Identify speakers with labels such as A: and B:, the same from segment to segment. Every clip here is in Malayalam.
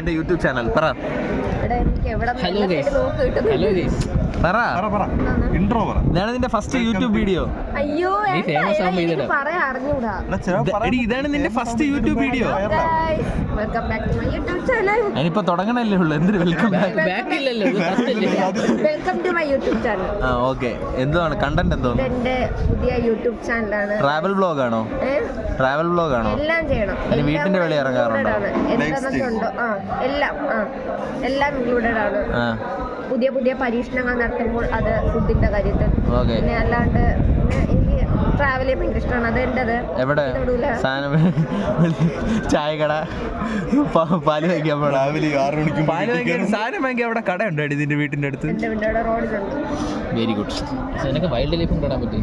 A: എന്റെ യൂട്യൂബ് ചാനൽ പറ.
B: Hello guys.
A: പറ.
C: ഇൻട്രോ പറ.
A: ഇതാണ് നിന്റെ ഫസ്റ്റ് യൂട്യൂബ് വീഡിയോ.
B: അയ്യോ
A: എടി ഇതാണ് നിന്റെ first YouTube video.
B: Welcome back to my YouTube channel.
A: ഞാനിപ്പോ തുടങ്ങണല്ലേ ഉള്ളൂ. എന്തൊരു വെൽക്കം
B: ബാക്ക് ഇല്ലല്ലോ, welcome to my YouTube channel.
A: ആ ഓക്കെ. എന്താണ് കണ്ടന്റ്? എന്തോന്ന്?
B: എന്റെ പുതിയ യൂട്യൂബ് ചാനലാണ്.
A: ട്രാവൽ വ്ലോഗ് ആണോ? ട്രാവൽ വ്ലോഗ് ആണോ?
B: എല്ലാം ചെയ്യണം.
A: ഇനി വീട്ടിന്റെ വെളി ഇറങ്ങാറുണ്ടോ?
B: എന്തൊക്കെ ഉണ്ടോ എല്ലാം ഇൻക്ലൂഡഡ് ആണ്. പുതിയ പുതിയ പരീക്ഷണങ്ങൾ നടത്തുമ്പോൾ അത് ഫുഡിന്റെ കാര്യത്തിൽ. പിന്നെ അല്ലാണ്ട് എനിക്ക് ട്രാവൽ ചെയ്യാൻ ഭയങ്കര ഇഷ്ടമാണ്. അത് എൻ്റെത്.
A: എവിടെ സാധനം? ചായക്കട, പാല് വാങ്ങിക്കാൻ സാധനം വാങ്ങിക്കാൻ അവിടെ കടയുണ്ടോ ഇതിന്റെ വീട്ടിന്റെ അടുത്ത്?
B: എന്റെ വീടിന്റെ റോഡിലുണ്ട്.
A: Very good.
B: വൈൽഡ് ലൈഫും കാണാൻ പറ്റും.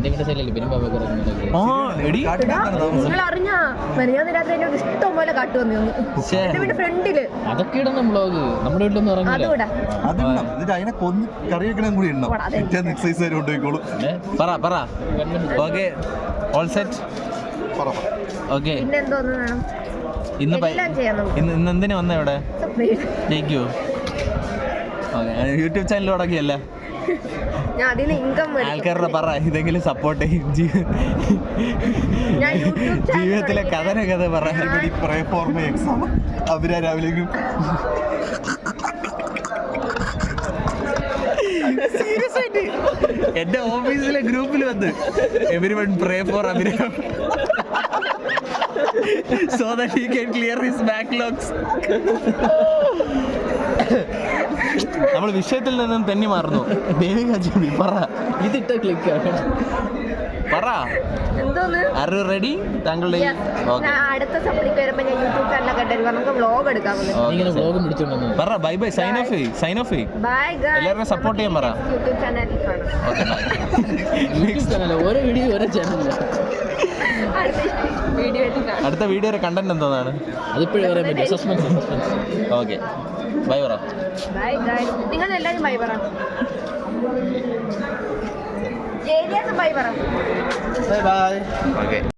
B: നിങ്ങൾ അറിഞ്ഞാ മെനഞ്ഞാന്ന് രാത്രി എന്നോട് ഇഷ്ടം പോലെ കാട്ടു വന്നു എന്റെ വീടിന്റെ ഫ്രണ്ടില്.
A: അതൊക്കെ ഇടണം വ്ലോഗ്. നമ്മുടെ വീട്ടിലൊന്നും ഇറങ്ങില്ല.
C: അതിനെ കൊന്ന് കറി വെക്കണം കൂടി ഉണ്ടോ? എക്സസൈസ് കൊണ്ടുപോയിക്കോളൂ.
A: പറ. Okay, all set. ഓക്കെ.
B: പിന്നെ എന്തോന്ന് വേണം?
A: ഇന്ന് എന്തിനാ വന്ന ഇവിടെ? ജയിക്കോ? ഓക്കെ. യൂട്യൂബ് ചാനൽ തുടങ്ങിയല്ല.
B: ഞാൻ അതിന് ഇൻകം
A: ആൾക്കാരുടെ പറ ഇതെങ്കിലും സപ്പോർട്ട് ചെയ്യും. ജീവിതത്തിലെ കഥ പറ.
C: എക്സാം അവരാ രാവിലെ
A: സീരിയസ് ആയിട്ട് എന്റെ ഓഫീസിലെ ഗ്രൂപ്പിൽ വന്ന് everyone pray for Abhiram so that he can clear his backlogs. നമ്മൾ വിഷയത്തിൽ നിന്നും തെന്നി മാറുന്നു. ദേവിക ജിബി പറ. ഇതിട്ട ക്ലിക്ക് പറ.
B: എന്തോന്ന്?
A: Are you ready? താങ്കളുടെ
B: അടുത്ത സപ്ലിക്ക് വരുമ്പോ ഞാൻ യൂട്യൂബ് ചാനലൊക്കെ നമുക്ക് വ്ലോഗ് എടുക്കാൻ
A: പറ. Bye bye. Sign off.
B: Bye guys.
A: എല്ലാവരും സപ്പോർട്ട് ചെയ്യാൻ പറ.
B: യൂട്യൂബ് ചാനലിൽ കാണാം.
A: ഓരോ വീഡിയോ ഓരോ ചാനലിൽ. അടുത്ത വീഡിയോയുടെ കണ്ടന്റ് എന്താണ്? അതിപ്പോഴും പറയാൻ പറ്റും. സസ്പെൻസ്. ഓക്കെ. ബൈ പറ.
B: Bye guys. നിങ്ങൾ എല്ലാവരും ബൈ പറ. ബൈ പറ.
A: Bye by. ഓക്കെ.